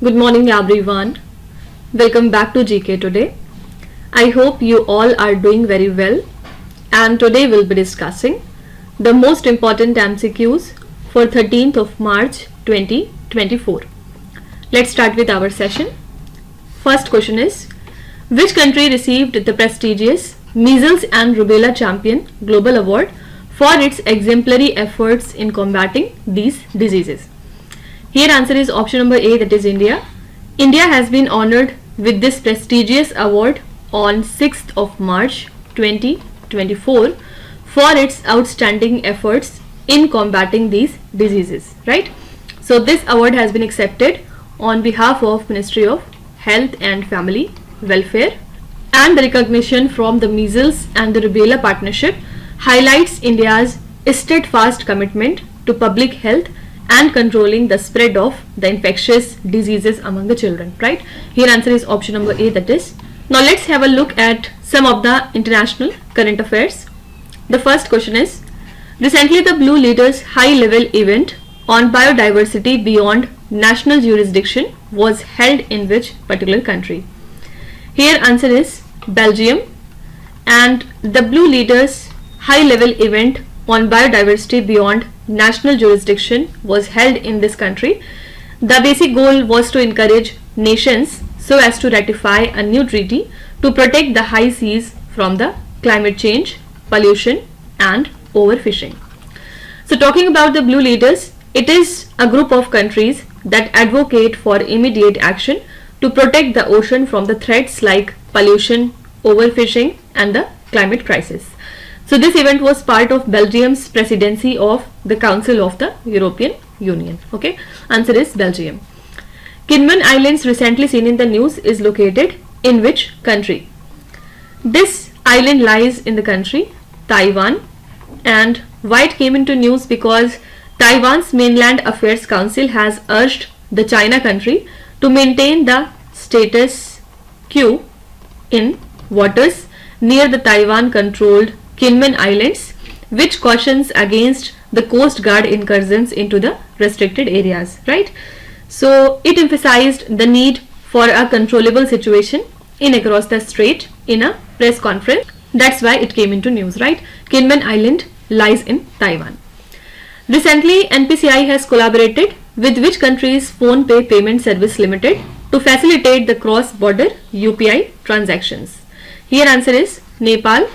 Good morning everyone. Welcome back to GK Today. I hope you all are doing very well, and today we'll be discussing the most important MCQs for 13th of March 2024. Let's start with our session. First question is, which country received the prestigious Measles and Rubella Champion Global Award for its exemplary efforts in combating these diseases? Here answer is option number A, that is India. India has been honored with this prestigious award on 6th of March 2024 for its outstanding efforts in combating these diseases, right? So this award has been accepted on behalf of Ministry of Health and Family Welfare, and the recognition from the Measles and the Rubella Partnership highlights India's steadfast commitment to public health and controlling the spread of the infectious diseases among the children, right? Here answer is option number A, that is. Now let's have a look at some of the international current affairs. The first question is, recently the Blue Leaders High Level event on biodiversity beyond national jurisdiction was held in which particular country? Here answer is Belgium, and the Blue Leaders High Level event on biodiversity beyond national jurisdiction was held in this country. The basic goal was to encourage nations so as to ratify a new treaty to protect the high seas from the climate change, pollution and overfishing. So talking about the Blue Leaders, it is a group of countries that advocate for immediate action to protect the ocean from the threats like pollution, overfishing and the climate crisis. So this event was part of Belgium's presidency of the Council of the European Union. Okay, answer is Belgium. Kinmen Islands recently seen in the news is located in which country? This island lies in the country Taiwan, and why it came into news? Because Taiwan's Mainland Affairs Council has urged the China country to maintain the status quo in waters near the Taiwan controlled Kinmen Islands, which cautions against the Coast Guard incursions into the restricted areas, right? So it emphasized the need for a controllable situation in across the strait in a press conference. That's why it came into news, right? Kinmen Island lies in Taiwan. Recently, NPCI has collaborated with which country's Phone Pay Payment Service Limited to facilitate the cross-border UPI transactions? Here answer is Nepal.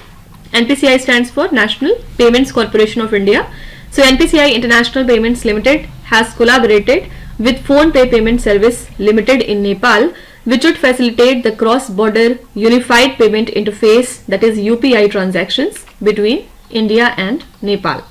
NPCI stands for National Payments Corporation of India. So NPCI International Payments Limited has collaborated with Phone Pay Payment Service Limited in Nepal, which would facilitate the cross-border unified payment interface, that is UPI transactions between India and Nepal.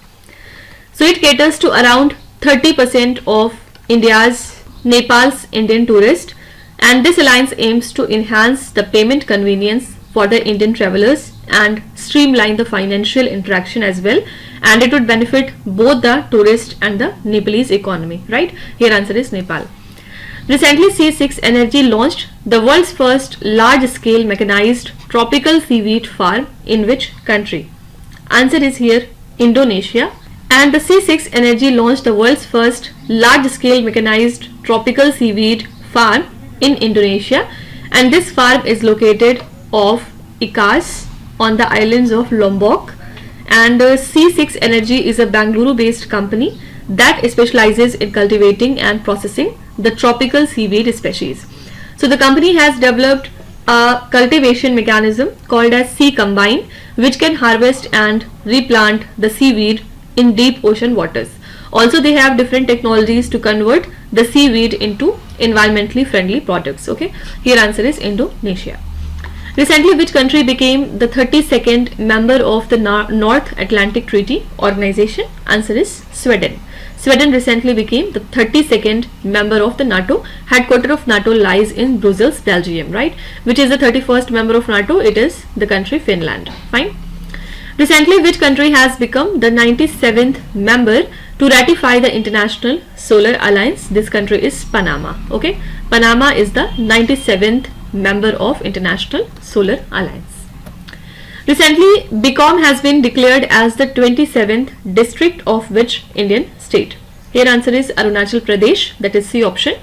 So it caters to around 30% of Nepal's Indian tourists, and this alliance aims to enhance the payment convenience for the Indian travelers and streamline the financial interaction as well, and it would benefit both the tourist and the Nepalese economy, right? Here answer is Nepal. Recently C6 Energy launched the world's first large-scale mechanized tropical seaweed farm in which country? Answer is here Indonesia. And the C6 Energy launched the world's first large-scale mechanized tropical seaweed farm in Indonesia, and this farm is located off Ikas on the islands of Lombok. And C6 Energy is a Bangalore-based company that specializes in cultivating and processing the tropical seaweed species. So the company has developed a cultivation mechanism called as Sea Combine, which can harvest and replant the seaweed in deep ocean waters. Also they have different technologies to convert the seaweed into environmentally friendly products. Okay, here answer is Indonesia. Recently, which country became the 32nd member of the North Atlantic Treaty Organization? Answer is Sweden. Sweden recently became the 32nd member of the NATO. Headquarters of NATO lies in Brussels, Belgium, right? Which is the 31st member of NATO? It is the country Finland. Fine. Recently, which country has become the 97th member to ratify the International Solar Alliance? This country is Panama. Okay, Panama is the 97th member of International Solar Alliance. Recently, Bicom has been declared as the 27th district of which Indian state? Here answer is Arunachal Pradesh, that is C option.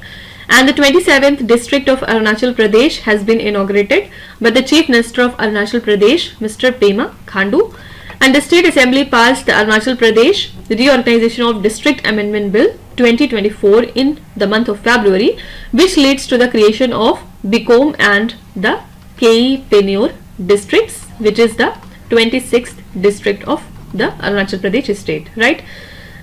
And the 27th district of Arunachal Pradesh has been inaugurated by the Chief Minister of Arunachal Pradesh, Mr. Pema Khandu. And the State Assembly passed the Arunachal Pradesh Reorganization of District Amendment Bill 2024 in the month of February, which leads to the creation of Bikom and the Penur districts, which is the 26th district of the Arunachal Pradesh state, right?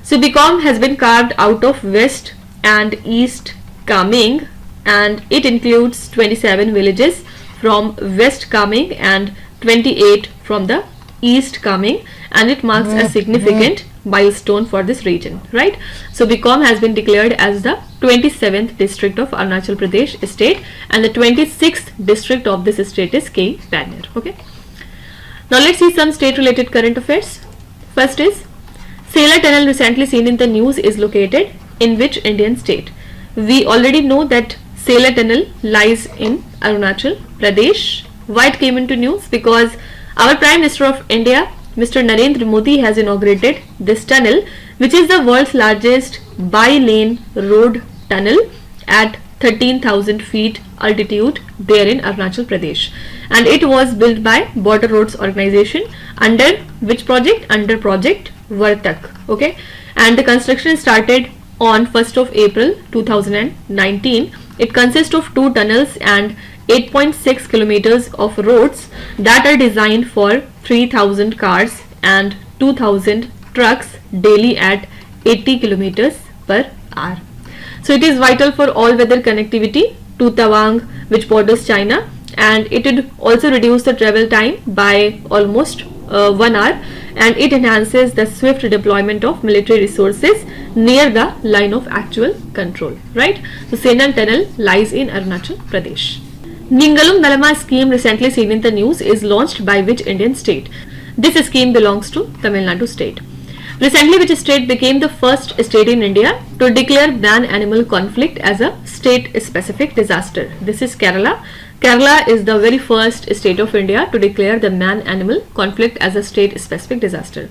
So Bikom has been carved out of West and East Kameng, and it includes 27 villages from West Kameng and 28 from the East Kameng, and it marks a significant milestone for this region, right? So Bikom has been declared as the 27th district of Arunachal Pradesh state, and the 26th district of this state is Penur. Okay. Now let's see some state related current affairs. First is, Sailor Tunnel recently seen in the news is located in which Indian state? We already know that Sailor Tunnel lies in Arunachal Pradesh. Why it came into news? Because our Prime Minister of India, Mr. Narendra Modi, has inaugurated this tunnel, which is the world's largest bi-lane road tunnel at 13,000 feet altitude there in Arunachal Pradesh, and it was built by Border Roads Organization under which project? Under Project Vartak. Okay, and the construction started on 1st of April 2019. It consists of 2 tunnels and 8.6 kilometers of roads that are designed for 3,000 cars and 2,000 trucks daily at 80 kilometers per hour. So it is vital for all weather connectivity to Tawang, which borders China, and it would also reduce the travel time by almost 1 hour, and it enhances the swift deployment of military resources near the line of actual control, right? So Sailor Tunnel lies in Arunachal Pradesh. Ningalum Nalama scheme recently seen in the news is launched by which Indian state? This scheme belongs to Tamil Nadu state. Recently, which state became the first state in India to declare man-animal conflict as a state-specific disaster? This is Kerala. Kerala is the very first state of India to declare the man-animal conflict as a state-specific disaster.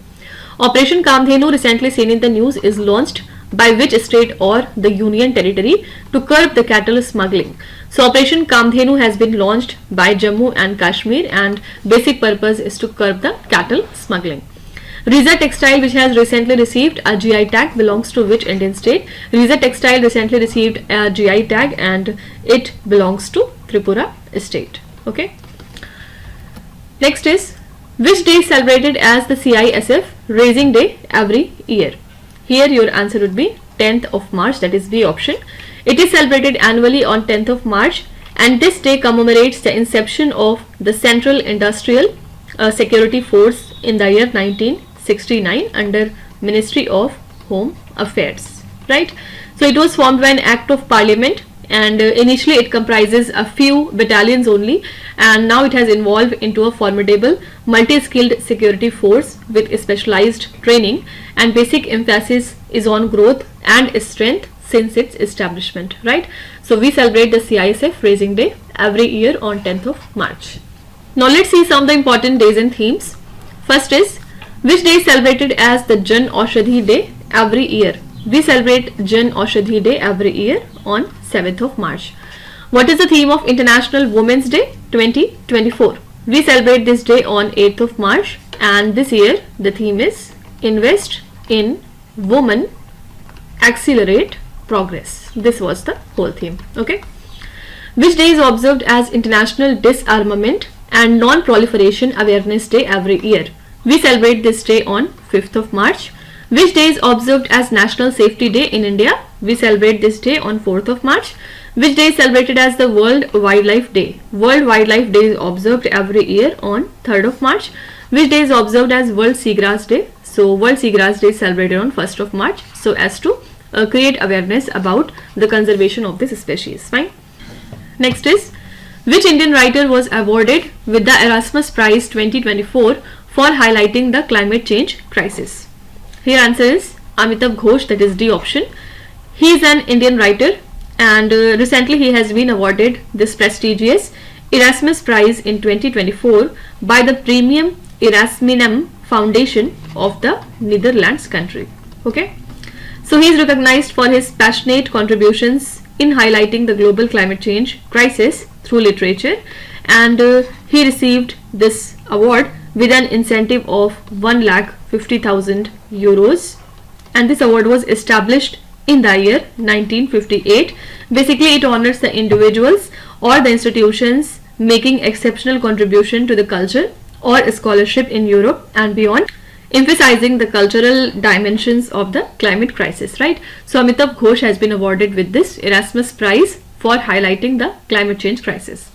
Operation Kamdhenu, recently seen in the news, is launched by which state or the union territory to curb the cattle smuggling? So Operation Kamdhenu has been launched by Jammu and Kashmir, and basic purpose is to curb the cattle smuggling. Riza Textile, which has recently received a GI tag, belongs to which Indian state? Riza Textile recently received a GI tag and it belongs to Tripura state. Okay. Next is, which day is celebrated as the CISF Raising Day every year? Here your answer would be 10th of March, that is B option. It is celebrated annually on 10th of March, and this day commemorates the inception of the Central Industrial Security Force in the year 1969 under Ministry of Home Affairs, right? So it was formed by an act of parliament, and initially it comprises a few battalions only, and now it has evolved into a formidable multi-skilled security force with specialized training, and basic emphasis is on growth and strength since its establishment, right? So we celebrate the CISF Raising Day every year on 10th of March. Now let's see some of the important days and themes. First is, which day is celebrated as the Jan Aushadhi Day every year? We celebrate Jan Aushadhi Day every year on 7th of March. What is the theme of International Women's Day 2024? We celebrate this day on 8th of March, and this year the theme is Invest in Women, Accelerate Progress. This was the whole theme. Okay. Which day is observed as International Disarmament and Non-Proliferation Awareness Day every year? We celebrate this day on 5th of March. Which day is observed as National Safety Day in India? We celebrate this day on 4th of March. Which day is celebrated as the World Wildlife Day? World Wildlife Day is observed every year on 3rd of March. Which day is observed as World Seagrass Day? So World Seagrass Day is celebrated on 1st of March, so as to create awareness about the conservation of this species. Fine. Next is, which Indian writer was awarded with the Erasmus Prize 2024 for highlighting the climate change crisis? Here answer is Amitav Ghosh, that is D option. He is an Indian writer, and recently he has been awarded this prestigious Erasmus Prize in 2024 by the Premium Erasminum Foundation of the Netherlands country. Okay. So he is recognized for his passionate contributions in highlighting the global climate change crisis through literature, and he received this award with an incentive of 1,50,000 euros, and this award was established in the year 1958. Basically, it honors the individuals or the institutions making exceptional contribution to the culture or scholarship in Europe and beyond, emphasizing the cultural dimensions of the climate crisis, right? So Amitav Ghosh has been awarded with this Erasmus Prize for highlighting the climate change crisis.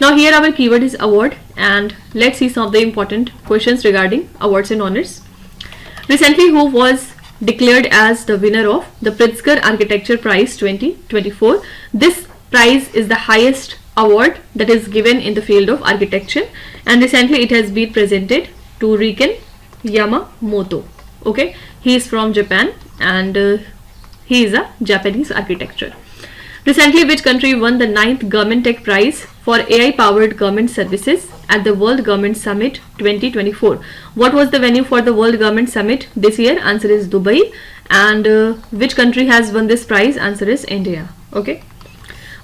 Now here our keyword is award, and let's see some of the important questions regarding awards and honors. Recently, who was declared as the winner of the Pritzker Architecture Prize 2024? This prize is the highest award that is given in the field of architecture, and recently it has been presented to Riken Yamamoto. Okay, he is from Japan, and he is a Japanese architecture. Recently, which country won the 9th Government Tech Prize for AI powered government services at the World Government Summit 2024? What was the venue for the World Government Summit this year? Answer is Dubai. And which country has won this prize? Answer is India. Okay.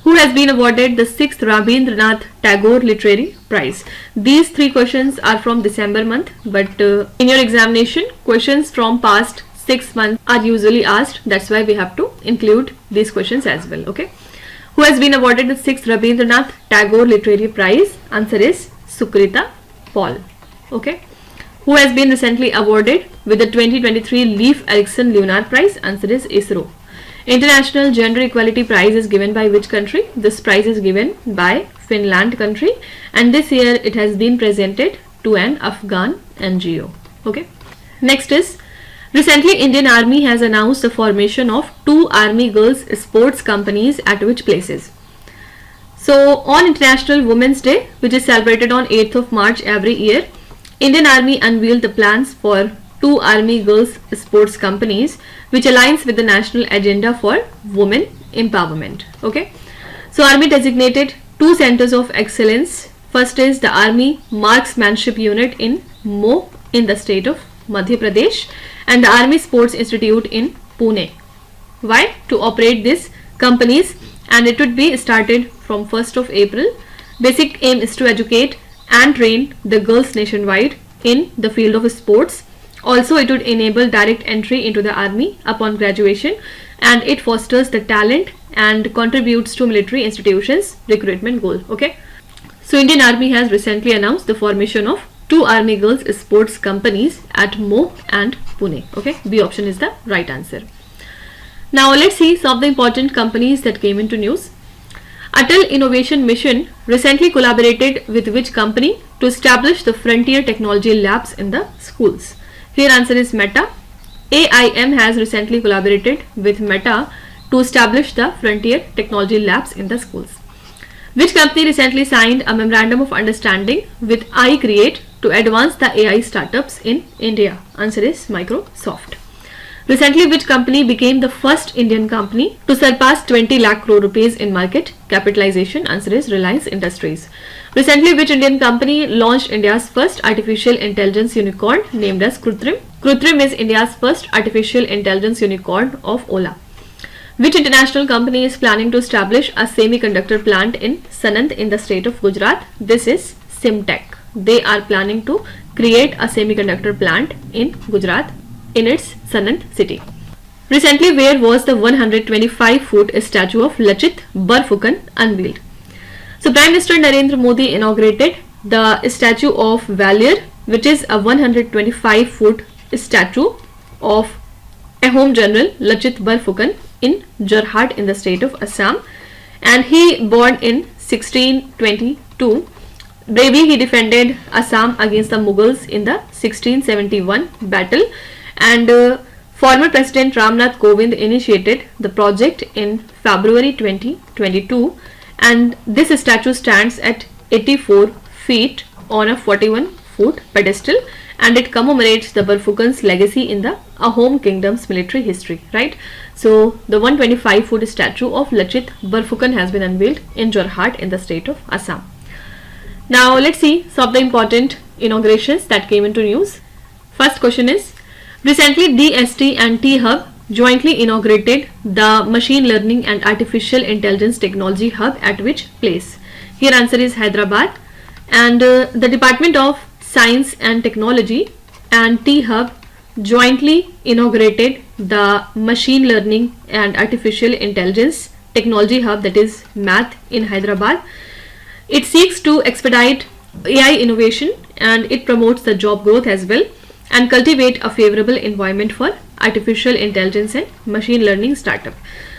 Who has been awarded the 6th Rabindranath Tagore Literary Prize? These three questions are from December month, but in your examination, questions from past 6 months are usually asked. That's why we have to include these questions as well. Okay. Who has been awarded the 6th Rabindranath Tagore Literary Prize? Answer is Sukrita Paul. Okay. Who has been recently awarded with the 2023 Leif Erikson Lunar Prize? Answer is ISRO. International Gender Equality Prize is given by which country? This prize is given by Finland country, and this year it has been presented to an Afghan NGO. Okay. Next is, recently Indian Army has announced the formation of 2 Army Girls Sports Companies at which places? So on International Women's Day, which is celebrated on 8th of March every year, Indian Army unveiled the plans for 2 Army Girls Sports Companies, which aligns with the national agenda for women empowerment. Okay. So Army designated 2 centers of excellence. First is the Army Marksmanship Unit in Mo in the state of Madhya Pradesh, and the Army Sports Institute in Pune. Why? To operate these companies, and it would be started from 1st of April. Basic aim is to educate and train the girls nationwide in the field of sports. Also, it would enable direct entry into the army upon graduation, and it fosters the talent and contributes to military institutions recruitment goal. Okay. So Indian Army has recently announced the formation of 2 Army Girls Sports Companies at Mo and Pune. Okay. B option is the right answer. Now let's see some of the important companies that came into news. Atal Innovation Mission recently collaborated with which company to establish the Frontier Technology Labs in the schools? Here answer is Meta. AIM has recently collaborated with Meta to establish the Frontier Technology Labs in the schools. Which company recently signed a memorandum of understanding with iCreate to advance the AI startups in India? Answer is Microsoft. Recently, which company became the first Indian company to surpass 20 lakh crore rupees in market capitalization? Answer is Reliance Industries. Recently, which Indian company launched India's first artificial intelligence unicorn named as Krutrim? Krutrim is India's first artificial intelligence unicorn of Ola. Which international company is planning to establish a semiconductor plant in Sanand in the state of Gujarat? This is Simtech. They are planning to create a semiconductor plant in Gujarat in its Sanand city. Recently, where was the 125-foot statue of Lachit Barphukan unveiled? So Prime Minister Narendra Modi inaugurated the Statue of Valor, which is a 125-foot statue of Ahom General Lachit Barphukan in Jorhat in the state of Assam, and he born in 1622. Bravely he defended Assam against the Mughals in the 1671 battle, and former President Ramnath Kovind initiated the project in February 2022, and this statue stands at 84 feet on a 41-foot pedestal, and it commemorates the Barphukan's legacy in the Ahom Kingdom's military history, right? So the 125-foot statue of Lachit Barphukan has been unveiled in Jorhat in the state of Assam. Now let's see some of the important inaugurations that came into news. First question is, recently DST and T-Hub jointly inaugurated the Machine Learning and Artificial Intelligence Technology Hub at which place? Here answer is Hyderabad. And the Department of Science and Technology and T-Hub jointly inaugurated the Machine Learning and Artificial Intelligence Technology Hub, that is MATH, in Hyderabad. It seeks to expedite AI innovation and it promotes the job growth as well and cultivate a favorable environment for artificial intelligence and machine learning startup.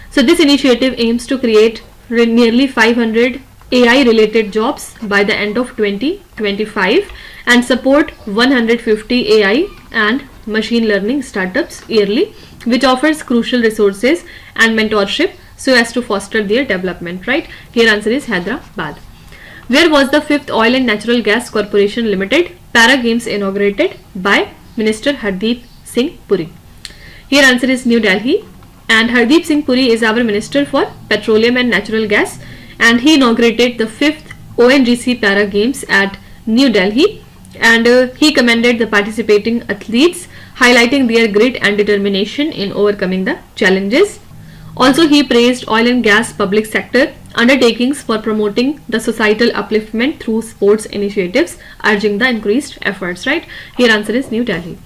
So this initiative aims to create nearly 500 AI related jobs by the end of 2025 and support 150 AI and machine learning startups yearly, which offers crucial resources and mentorship so as to foster their development, right? Here answer is Hyderabad. Where was the 5th Oil and Natural Gas Corporation Limited Para Games inaugurated by Minister Hardeep Singh Puri? Here answer is New Delhi, and Hardeep Singh Puri is our Minister for Petroleum and Natural Gas, and he inaugurated the 5th ONGC Para Games at New Delhi, and he commended the participating athletes, highlighting their grit and determination in overcoming the challenges. Also, he praised oil and gas public sector undertakings for promoting the societal upliftment through sports initiatives, urging the increased efforts, right? Here answer is New Delhi.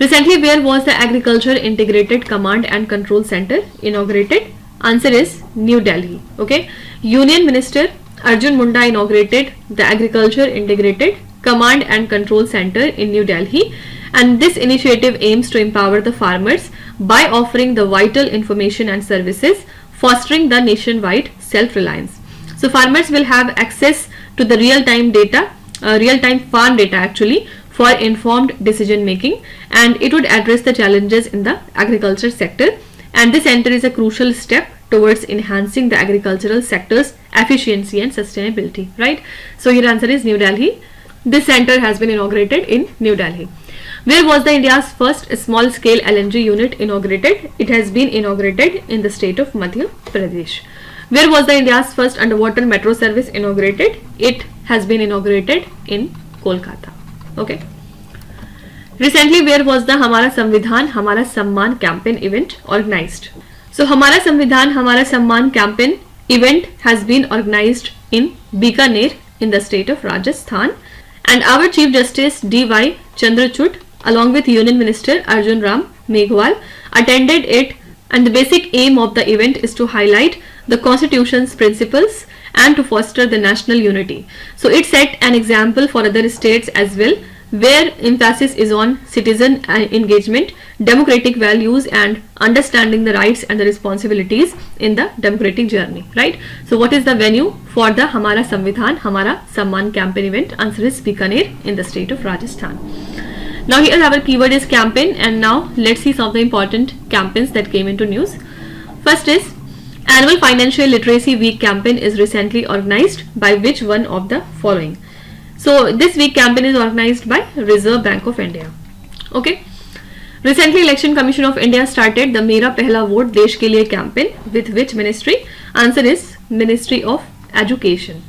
Recently, where was the Agriculture Integrated Command and Control Center inaugurated? Answer is New Delhi. Okay. Union Minister Arjun Munda inaugurated the Agriculture Integrated Command and Control Center in New Delhi, and this initiative aims to empower the farmers by offering the vital information and services, fostering the nationwide self-reliance. So farmers will have access to the real-time data, real-time farm data actually, for informed decision making, and it would address the challenges in the agriculture sector, and this center is a crucial step towards enhancing the agricultural sector's efficiency and sustainability, right? So your answer is New Delhi. This center has been inaugurated in New Delhi. Where was the India's first small scale LNG unit inaugurated? It has been inaugurated in the state of Madhya Pradesh. Where was the India's first underwater metro service inaugurated? It has been inaugurated in Kolkata. Okay. Recently, where was the Hamara Samvidhan Hamara Samman campaign event organized? So Hamara Samvidhan Hamara Samman campaign event has been organized in Bikaner in the state of Rajasthan, and our Chief Justice D.Y. Chandrachud along with Union Minister Arjun Ram Meghwal attended it, and the basic aim of the event is to highlight the Constitution's principles and to foster the national unity. So it set an example for other states as well, where emphasis is on citizen engagement, democratic values and understanding the rights and the responsibilities in the democratic journey, right? So what is the venue for the Hamara Samvidhan Hamara Samman campaign event? Answer is Bikaner in the state of Rajasthan. Now here our keyword is campaign, and now let's see some of the important campaigns that came into news. First is Annual Financial Literacy Week campaign is recently organized by which one of the following? So this week campaign is organized by Reserve Bank of India. Okay. Recently, Election Commission of India started the Mera Pehla Vote Desh Ke Liye campaign with which ministry? Answer is Ministry of Education.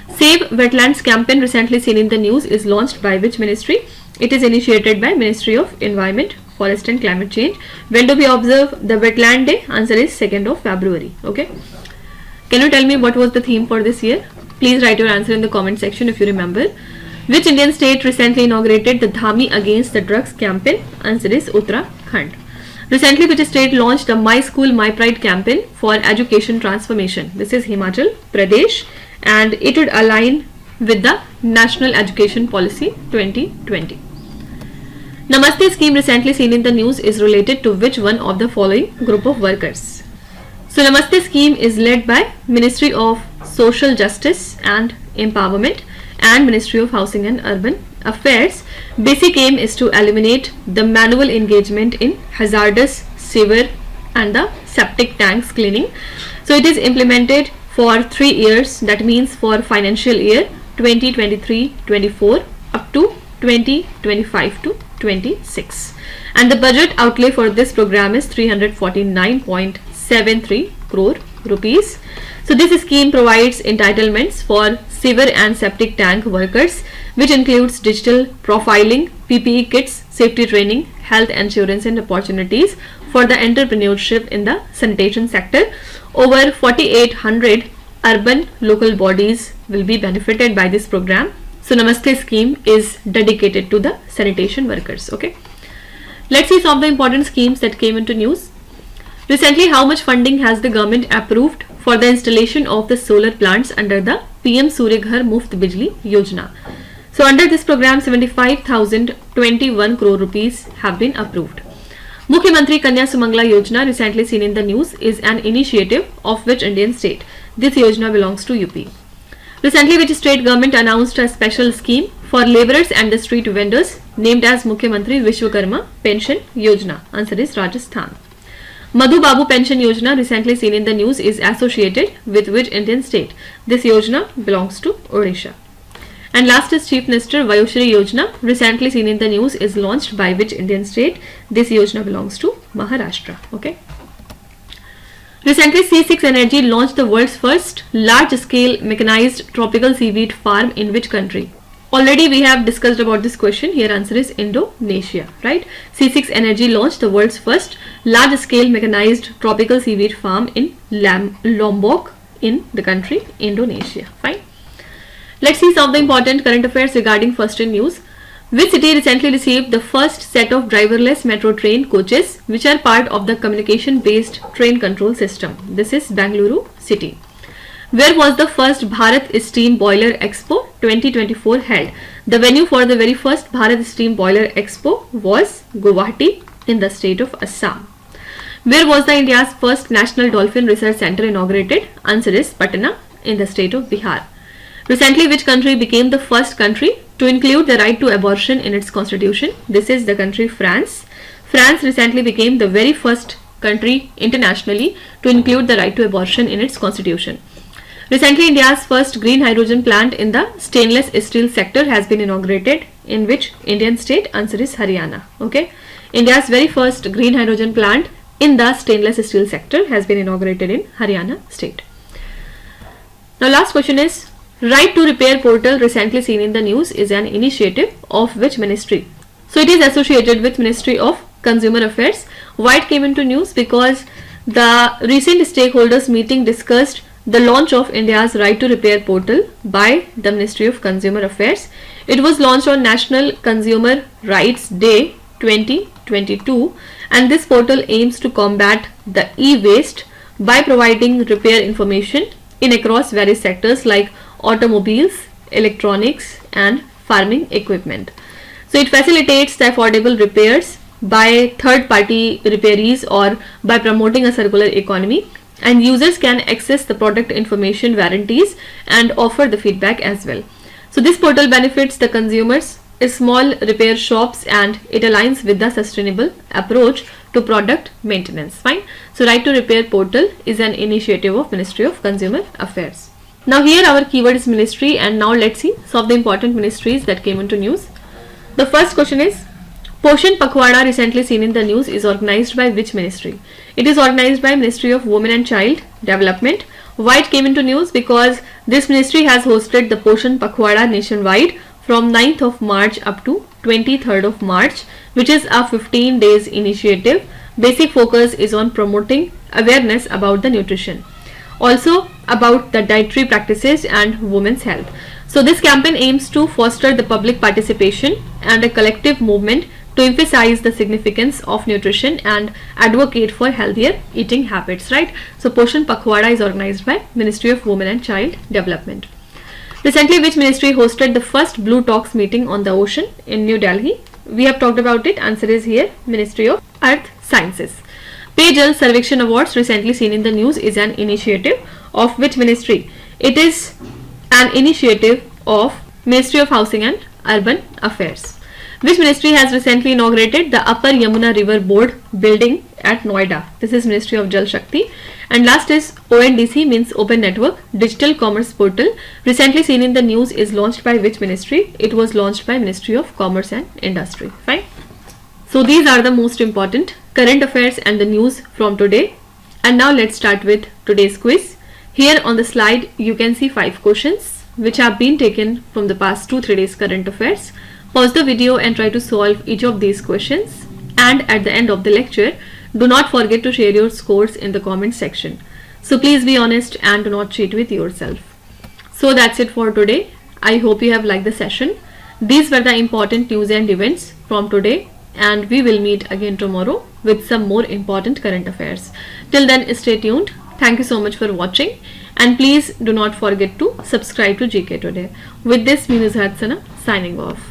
Save Wetlands campaign recently seen in the news is launched by which ministry? It is initiated by Ministry of Environment, Forest and Climate Change. When do we observe the Wetland Day? Answer is 2nd of February. Okay. Can you tell me what was the theme for this year? Please write your answer in the comment section if you remember. Which Indian state recently inaugurated the Dhami Against the Drugs campaign? Answer is Uttarakhand. Recently, which state launched the My School My Pride campaign for education transformation? This is Himachal Pradesh, and it would align with the National Education Policy 2020. Namaste scheme recently seen in the news is related to which one of the following group of workers? So Namaste scheme is led by Ministry of Social Justice and Empowerment and Ministry of Housing and Urban Affairs. Basic aim is to eliminate the manual engagement in hazardous sewer and the septic tanks cleaning. So it is implemented for 3 years, that means for financial year 2023-24 up to 2025-26, and the budget outlay for this program is 349.73 crore rupees. So this scheme provides entitlements for sewer and septic tank workers, which includes digital profiling, PPE kits, safety training, health insurance and opportunities for the entrepreneurship in the sanitation sector. Over 4,800 urban local bodies will be benefited by this program. So Namaste scheme is dedicated to the sanitation workers. Okay. Let's see some of the important schemes that came into news. Recently, how much funding has the government approved for the installation of the solar plants under the PM Surya Ghar Muft Bijli Yojana? So under this program, 75,021 crore rupees have been approved. Mukhyamantri Kanya Sumangla Yojana, recently seen in the news, is an initiative of which Indian state? This Yojana belongs to UP. Recently, which state government announced a special scheme for labourers and the street vendors named as Mukhyamantri Vishwakarma Pension Yojana? Answer is Rajasthan. Madhu Babu Pension Yojana, recently seen in the news, is associated with which Indian state? This Yojana belongs to Odisha. And last is Chief Minister Vayushri Yojana, recently seen in the news, is launched by which Indian state? This Yojana belongs to Maharashtra. Okay. Recently, C6 Energy launched the world's first large-scale mechanized tropical seaweed farm in which country? Already we have discussed about this question. Here answer is Indonesia, right? C6 Energy launched the world's first large-scale mechanized tropical seaweed farm in Lombok in the country Indonesia. Fine. Let's see some of the important current affairs regarding first in news. Which city recently received the first set of driverless metro train coaches which are part of the communication-based train control system? This is Bengaluru city. Where was the first Bharat Steam Boiler Expo 2024 held? The venue for the very first Bharat Steam Boiler Expo was Guwahati in the state of Assam. Where was the India's first National Dolphin Research Center inaugurated? Answer is Patna in the state of Bihar. Recently, which country became the first country to include the right to abortion in its constitution? This is the country France. France recently became the very first country internationally to include the right to abortion in its constitution. Recently, India's first green hydrogen plant in the stainless steel sector has been inaugurated in which Indian state? Answer is Haryana. Okay. India's very first green hydrogen plant in the stainless steel sector has been inaugurated in Haryana state. Now, last question is, Right to Repair portal recently seen in the news is an initiative of which ministry? So it is associated with Ministry of Consumer Affairs. Why it came into news? Because the recent stakeholders meeting discussed the launch of India's Right to Repair portal by the Ministry of Consumer Affairs. It was launched on National Consumer Rights Day 2022, and this portal aims to combat the e-waste by providing repair information in across various sectors like automobiles, electronics and farming equipment. So it facilitates the affordable repairs by third-party repairees or by promoting a circular economy, and users can access the product information warranties and offer the feedback as well. So this portal benefits the consumers, small repair shops, and it aligns with the sustainable approach to product maintenance. Fine. So Right to Repair portal is an initiative of Ministry of Consumer Affairs. Now here our keyword is ministry, and now let's see some of the important ministries that came into news. The first question is, Poshan Pakhwada recently seen in the news is organized by which ministry? It is organized by Ministry of Women and Child Development. Why it came into news? Because this ministry has hosted the Poshan Pakhwada nationwide from 9th of March up to 23rd of March, which is a 15 days initiative. Basic focus is on promoting awareness about the nutrition, also about the dietary practices and women's health. So this campaign aims to foster the public participation and a collective movement to emphasize the significance of nutrition and advocate for healthier eating habits, right? So Poshan Pakhwada is organized by Ministry of Women and Child Development. Recently, which ministry hosted the first Blue Talks meeting on the ocean in New Delhi? We have talked about it. Answer is here, Ministry of Earth Sciences. Payjal Sarvekshan Awards recently seen in the news is an initiative of which ministry? It is an initiative of Ministry of Housing and Urban Affairs. Which ministry has recently inaugurated the Upper Yamuna River Board building at Noida? This is Ministry of Jal Shakti. And last is ONDC, means Open Network Digital Commerce Portal, recently seen in the news is launched by which ministry? It was launched by Ministry of Commerce and Industry. Fine. So these are the most important current affairs and the news from today. And now let's start with today's quiz. Here on the slide you can see 5 questions which have been taken from the past 2-3 days current affairs. Pause the video and try to solve each of these questions, and at the end of the lecture Do not forget to share your scores in the comment section. So please be honest and do not cheat with yourself. So that's it for today. I hope you have liked the session. These were the important news and events from today, and we will meet again tomorrow with some more important current affairs. Till then, stay tuned. Thank you so much for watching, and please do not forget to subscribe to GK Today. With this, me Nuzhat Sana signing off.